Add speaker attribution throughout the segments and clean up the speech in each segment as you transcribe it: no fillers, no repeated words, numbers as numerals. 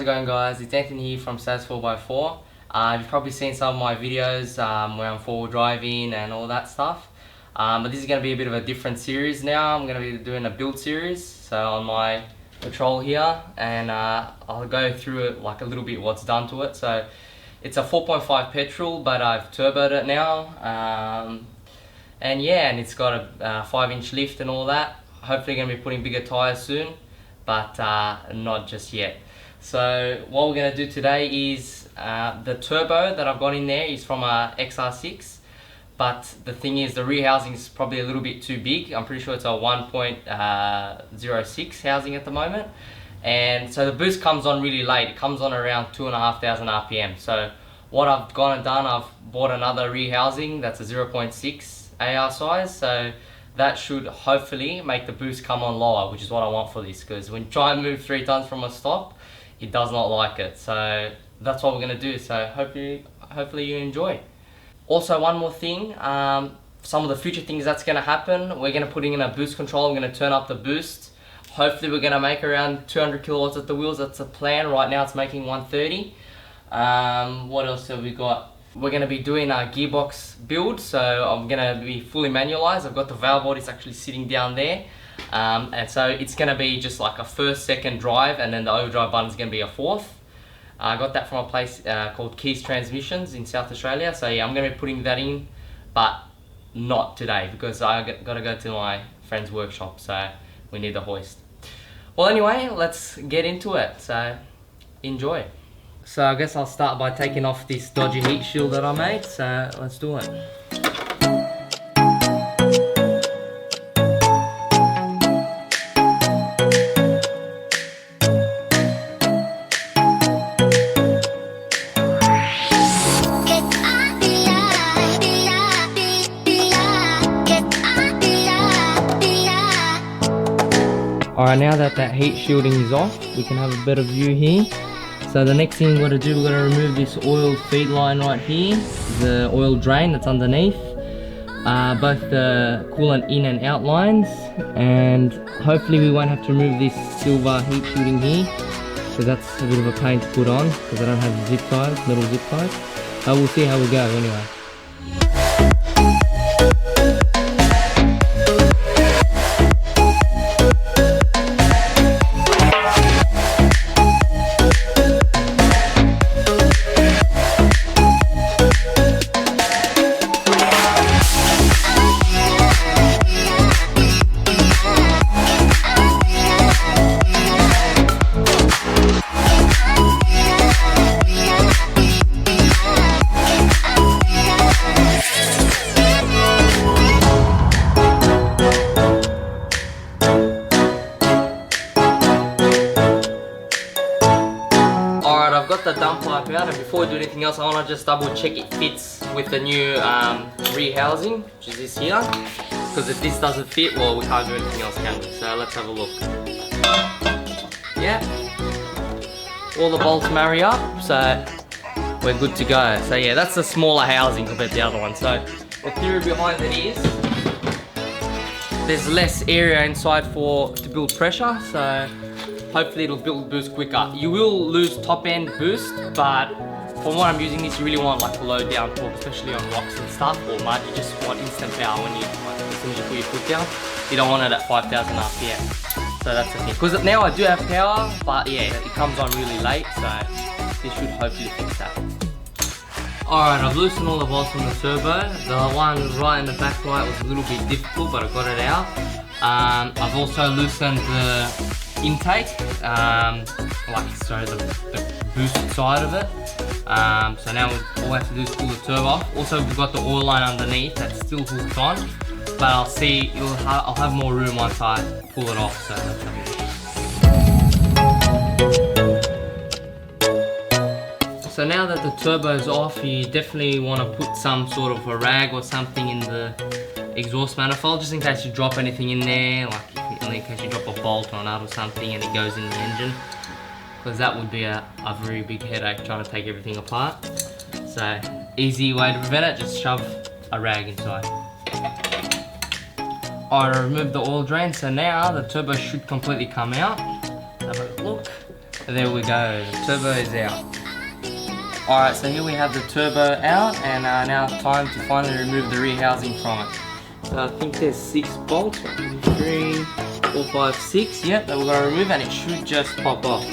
Speaker 1: going, guys? It's Anthony here from SAS 4x4. You've probably seen some of my videos where I'm forward driving and all that stuff. But this is going to be a bit of a different series now. I'm going to be doing a build series, so on my Patrol here, and I'll go through it like a little bit what's done to it. So it's a 4.5 petrol, but I've turboed it now. And yeah, and it's got a 5-inch lift and all that. Hopefully going to be putting bigger tyres soon, but not just yet. So what we're going to do today is the turbo that I've got in there is from a XR6, but the thing is the rear housing is probably a little bit too big. I'm pretty sure it's a 1.06 housing at the moment, and so the boost comes on really late. It comes on around 2,500 RPM. So what I've gone and done, I've bought another rear housing that's a 0.6 AR size, so that should hopefully make the boost come on lower, which is what I want for this, because when you try and move 3 tons from a stop, it does not like it. So that's what we're going to do, so hopefully you enjoy. Also, one more thing, some of the future things that's going to happen, we're going to put in a boost control. I'm going to turn up the boost. Hopefully we're going to make around 200 kilowatts at the wheels. That's the plan. Right now it's making 130. What else have we got? We're going to be doing a gearbox build, so I'm going to be fully manualized. I've got the valve bodies actually sitting down there, and so it's going to be just like a first, second drive, and then the overdrive button is going to be a fourth. I got that from a place called Keys Transmissions in South Australia, so yeah, I'm going to be putting that in, but not today because I got to go to my friend's workshop, so we need the hoist. Well, anyway, let's get into it, so enjoy. So I guess I'll start by taking off this dodgy heat shield that I made, so let's do it. Alright, now that heat shielding is off, we can have a better view here. So the next thing we're going to do, we're going to remove this oil feed line right here, the oil drain that's underneath, both the coolant in and out lines, and hopefully we won't have to remove this silver heat shielding here, because that's a bit of a pain to put on, because I don't have zip ties, metal zip ties. But we'll see how we go anyway. I've got the dump pipe out, and before we do anything else I want to just double check it fits with the new rear housing, which is this here, because if this doesn't fit, well, we can't do anything else, can we? So let's have a look. Yeah, all the bolts marry up, so we're good to go. So yeah, that's the smaller housing compared to the other one. So the theory behind it is there's less area inside to build pressure, so hopefully it'll build boost quicker. You will lose top end boost, but from what I'm using this, you really want like low down torque, especially on rocks and stuff, or mud. You just want instant power when you as soon as you put your foot down. You don't want it at 5,000 RPM. So that's the thing. Because now I do have power, but yeah, it comes on really late, so this should hopefully fix that. Alright, I've loosened all the bolts on the turbo. The one right in the back light was a little bit difficult, but I got it out. I've also loosened the intake, the boost side of it. So now all we have to do is pull the turbo off. Also, we've got the oil line underneath that's still hooked on, but I'll see. I'll have more room once I pull it off. So let's have a look. So now that the turbo's off, you definitely want to put some sort of a rag or something in the exhaust manifold, just in case you drop anything in there, like in case you drop a bolt or a nut or something and it goes in the engine, because that would be a very big headache trying to take everything apart. So easy way to prevent it, just shove a rag inside. I removed the oil drain, so now the turbo should completely come out. Have a look. There we go, the turbo is out. Alright, so here we have the turbo out, and now it's time to finally remove the rear housing from it. So I think there's 6 bolts, 1, 2, 3, 4, 5, 6, yep, that we're going to remove, and it should just pop off.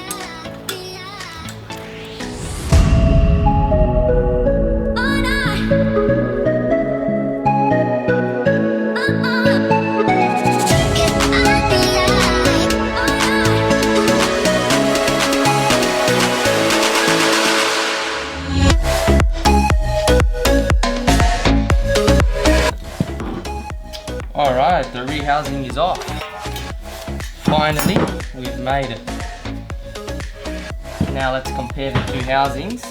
Speaker 1: Alright, the rear housing is off. Finally, we've made it. Now let's compare the two housings.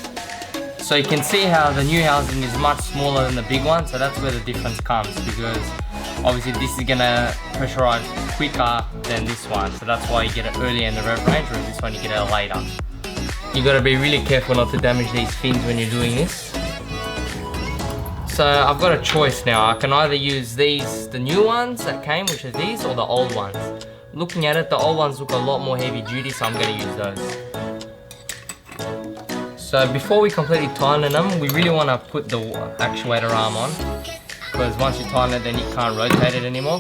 Speaker 1: So you can see how the new housing is much smaller than the big one, so that's where the difference comes, because obviously this is gonna pressurize quicker than this one, so that's why you get it earlier in the rev range, whereas this one you get it later. You gotta be really careful not to damage these fins when you're doing this. So I've got a choice now. I can either use these, the new ones that came, which are these, or the old ones. Looking at it, the old ones look a lot more heavy duty, so I'm going to use those. So before we completely tighten them, we really want to put the actuator arm on, because once you tighten it, then you can't rotate it anymore.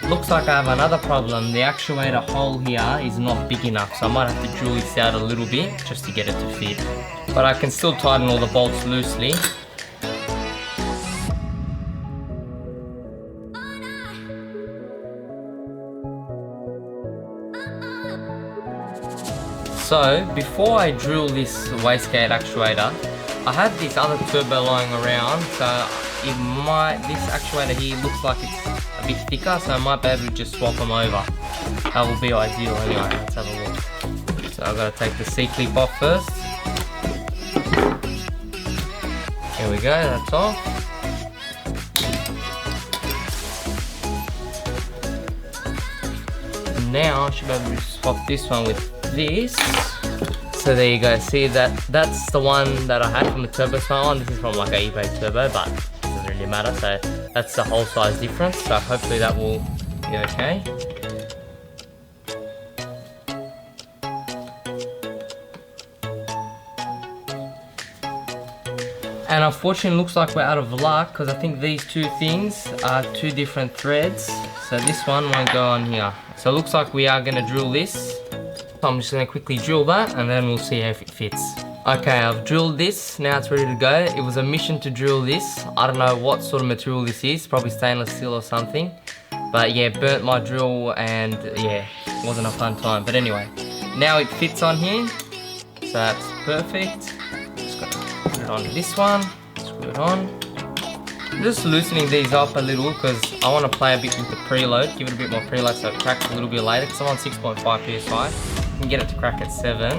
Speaker 1: Looks like I have another problem. The actuator hole here is not big enough, so I might have to drill this out a little bit just to get it to fit. But I can still tighten all the bolts loosely. So before I drill this wastegate actuator, I had this other turbo lying around, so this actuator here looks like it's a bit thicker, so I might be able to just swap them over. That will be ideal anyway. Let's have a look. So I've got to take the C-clip off first. Here we go, that's off. Now I should be able to swap this one with this. So there you go, see that's the one that I had from the Turbo Smart one. This is from like an eBay Turbo, but it doesn't really matter, so that's the whole size difference, so hopefully that will be okay. And unfortunately it looks like we're out of luck, because I think these two things are two different threads, so this one won't go on here. So it looks like we are going to drill this. So I'm just going to quickly drill that, and then we'll see if it fits. Okay, I've drilled this, now it's ready to go. It was a mission to drill this. I don't know what sort of material this is, probably stainless steel or something. But yeah, burnt my drill, and yeah, it wasn't a fun time. But anyway, now it fits on here, so that's perfect. Just got to put it onto this one, screw it on. I'm just loosening these up a little because I want to play a bit with the preload, give it a bit more preload so it cracks a little bit later, because I'm on 6.5 psi. I can get it to crack at 7.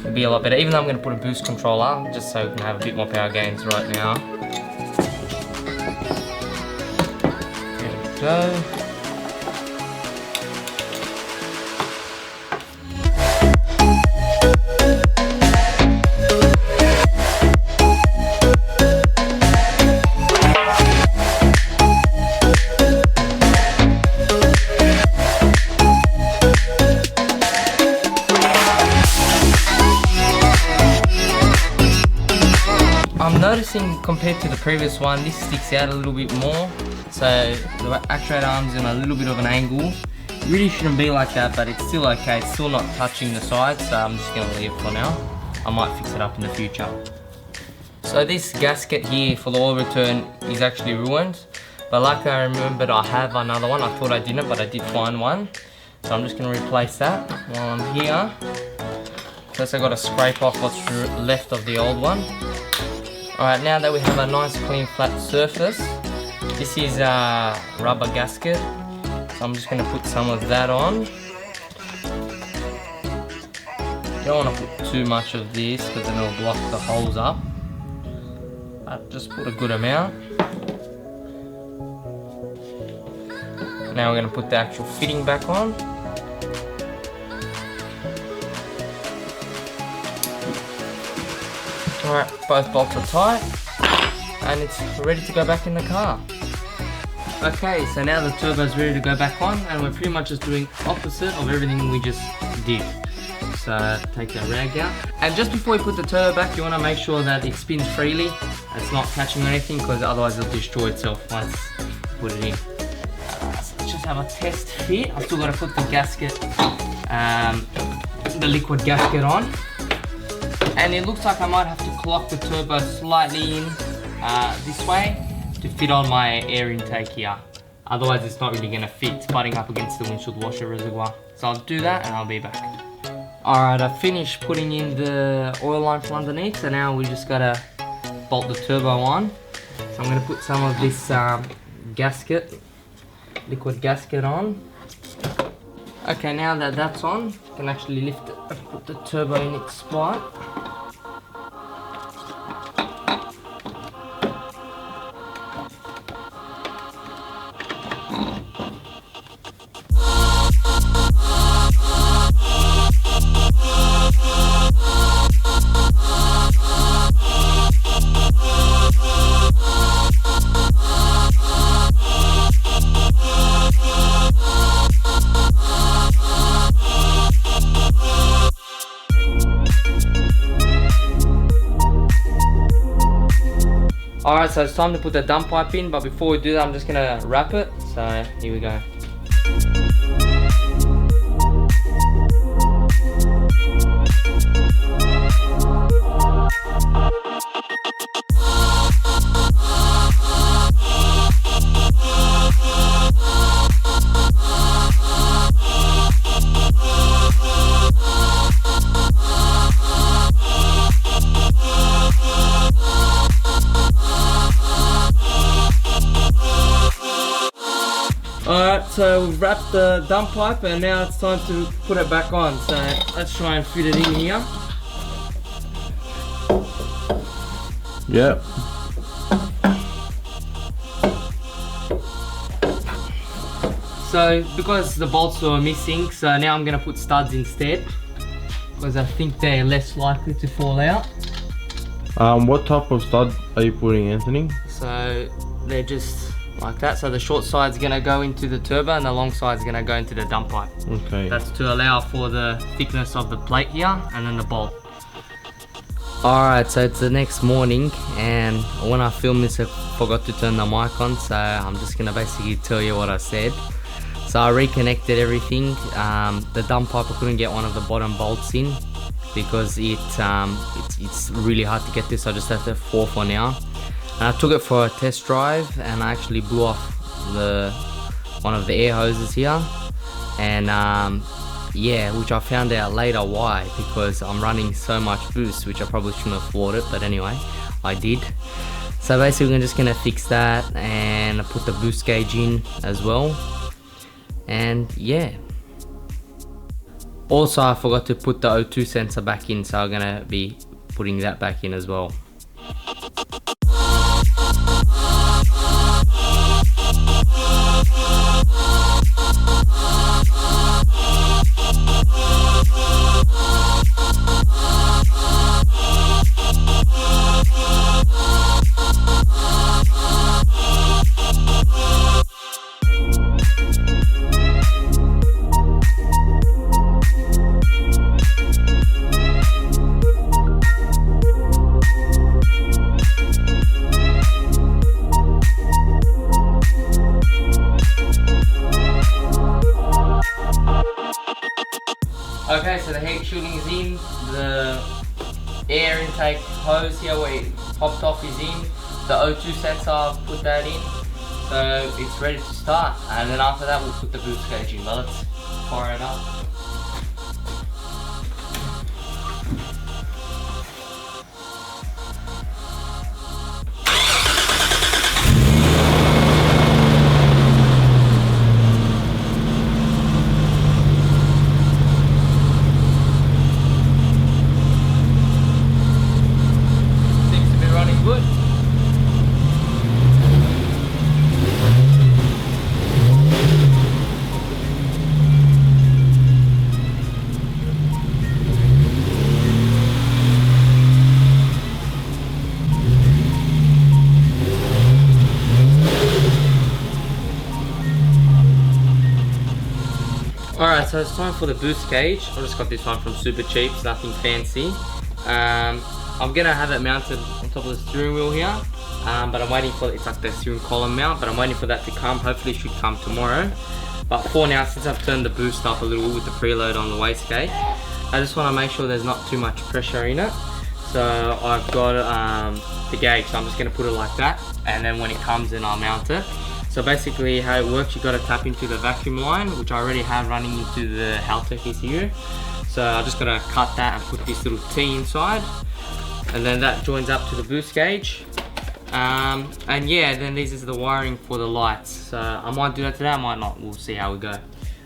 Speaker 1: It'll be a lot better, even though I'm going to put a boost controller just so we can have a bit more power gains right now. There we go. I'm noticing compared to the previous one, this sticks out a little bit more. So the actuator arm's in a little bit of an angle. It really shouldn't be like that, but it's still okay. It's still not touching the sides, so I'm just going to leave it for now. I might fix it up in the future. So this gasket here for the oil return is actually ruined. But like I remembered, I have another one. I thought I didn't, but I did find one. So I'm just going to replace that while I'm here. First I got to scrape off what's left of the old one. Alright, now that we have a nice clean flat surface, this is a rubber gasket, so I'm just going to put some of that on. You don't want to put too much of this because then it'll block the holes up, but just put a good amount. Now we're going to put the actual fitting back on. Alright, both bolts are tight, and it's ready to go back in the car. Okay, so now the turbo is ready to go back on, and we're pretty much just doing opposite of everything we just did. So take the rag out, and just before you put the turbo back, you want to make sure that it spins freely. It's not catching on anything, because otherwise it'll destroy itself once you put it in. So let's just have a test fit. I've still got to put the gasket, the liquid gasket on, and it looks like I might have to clock the turbo slightly in this way to fit on my air intake here. Otherwise it's not really going to fit. It's butting up against the windshield washer reservoir. So I'll do that and I'll be back. Alright, I finished putting in the oil line from underneath, so now we just gotta bolt the turbo on. So I'm gonna put some of this gasket, liquid gasket on. Okay, now that that's on, you can actually lift it and put the turbo in its spot. Alright, so it's time to put the dump pipe in, but before we do that, I'm just gonna wrap it. So here we go. Alright, so we've wrapped the dump pipe and now it's time to put it back on. So let's try and fit it in here.
Speaker 2: Yep.
Speaker 1: So because the bolts were missing, so now I'm going to put studs instead, because I think they're less likely to fall out.
Speaker 2: What type of stud are you putting, Anthony?
Speaker 1: So they're just like that. So the short side's gonna go into the turbo and the long side's gonna go into the dump pipe.
Speaker 2: Okay.
Speaker 1: That's to allow for the thickness of the plate here and then the bolt. Alright, so it's the next morning and when I filmed this I forgot to turn the mic on, so I'm just gonna basically tell you what I said. So I reconnected everything. The dump pipe, I couldn't get one of the bottom bolts in because it's really hard to get this, so I just have the fourth for now. And I took it for a test drive and I actually blew off one of the air hoses here, and yeah, which I found out later why, because I'm running so much boost, which I probably shouldn't have thought it, but anyway, I did. So basically I'm just gonna fix that and put the boost gauge in as well, and yeah. Also I forgot to put the O2 sensor back in, so I'm gonna be putting that back in as well. Okay, so the heat shielding is in, the air intake hose here where it popped off is in, the O2 sensor, I've put that in, so it's ready to start, and then after that we'll put the boost gauge in. But let's fire it up. Alright, so it's time for the boost gauge. I just got this one from Super Cheap, it's nothing fancy. I'm gonna have it mounted on top of the steering wheel here, but I'm waiting for, it's like the steering column mount, but I'm waiting for that to come. Hopefully it should come tomorrow. But for now, since I've turned the boost up a little with the preload on the wastegate, I just want to make sure there's not too much pressure in it. So I've got the gauge, so I'm just going to put it like that, and then when it comes in, I'll mount it. So basically how it works, you got to tap into the vacuum line, which I already have running into the Haltech ECU. So I just got to cut that and put this little T inside, and then that joins up to the boost gauge. And yeah, then this is the wiring for the lights. So I might do that today, I might not, we'll see how we go.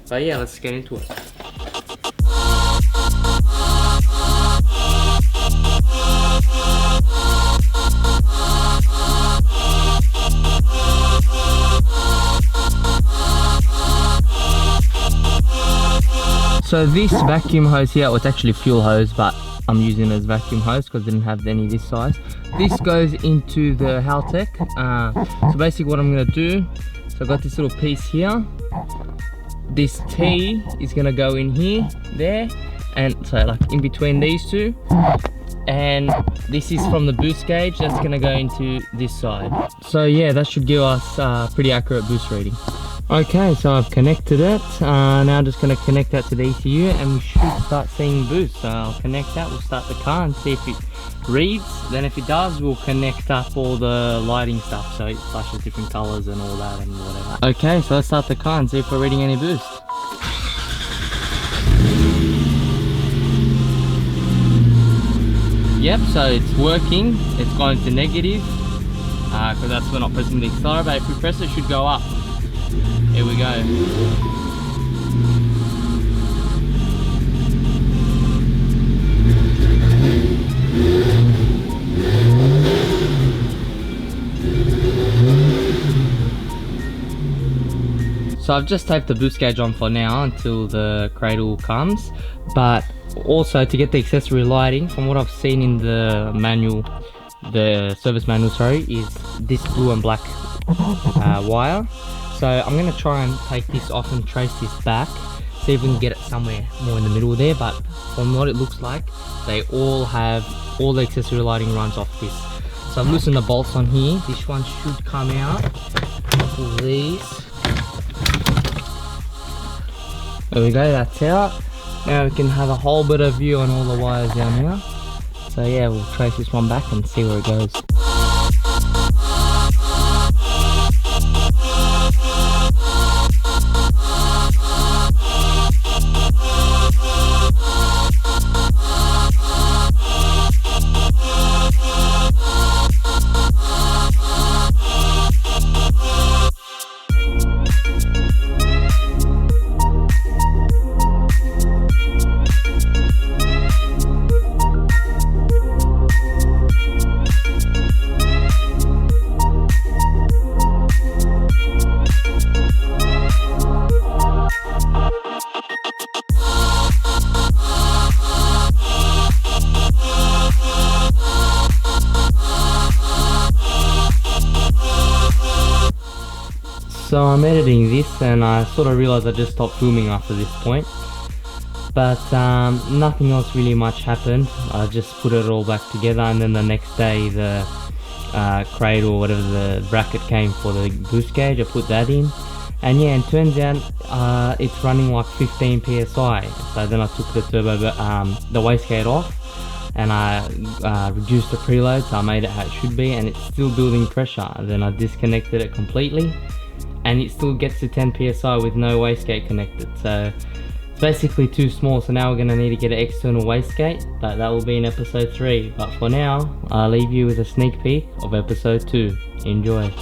Speaker 1: But yeah, let's get into it. So this vacuum hose here, well, it's actually fuel hose, but I'm using it as vacuum hose because I didn't have any this size. This goes into the Haltech. So basically what I'm going to do, so I've got this little piece here. This T is going to go in here, there, and so like in between these two. And this is from the boost gauge, that's going to go into this side. So yeah, that should give us pretty accurate boost reading. Okay, so I've connected it. Now I'm just going to connect that to the ECU and we should start seeing boost. So I'll connect that, we'll start the car and see if it reads. Then if it does, we'll connect up all the lighting stuff so it flashes different colors and all that and whatever. Okay, so let's start the car and see if we're reading any boost. Yep, so it's working. It's gone into negative because that's we're not pressing the accelerator, but if we press it, it should go up. Here we go. So I've just taped the boost gauge on for now until the cradle comes, but also to get the accessory lighting, from what I've seen in the manual, the service manual, sorry, is this blue and black wire. So I'm going to try and take this off and trace this back, see if we can get it somewhere more in the middle there, but from what it looks like, they all have, all the accessory lighting runs off this. So I've loosened the bolts on here, this one should come out, pull these. There we go, that's out. Now we can have a whole bit of view on all the wires down here. So yeah, we'll trace this one back and see where it goes. So I'm editing this and I sort of realized I just stopped filming after this point, but nothing else really much happened. I just put it all back together, and then the next day the cradle or whatever the bracket came for the boost gauge, I put that in, and yeah, it turns out it's running like 15 psi. So then I took the turbo, the wastegate off, and I reduced the preload, so I made it how it should be, and it's still building pressure. Then I disconnected it completely, and it still gets to 10 psi with no wastegate connected. So it's basically too small, so now we're going to need to get an external wastegate, but that will be in episode 3. But for now, I'll leave you with a sneak peek of episode 2. Enjoy.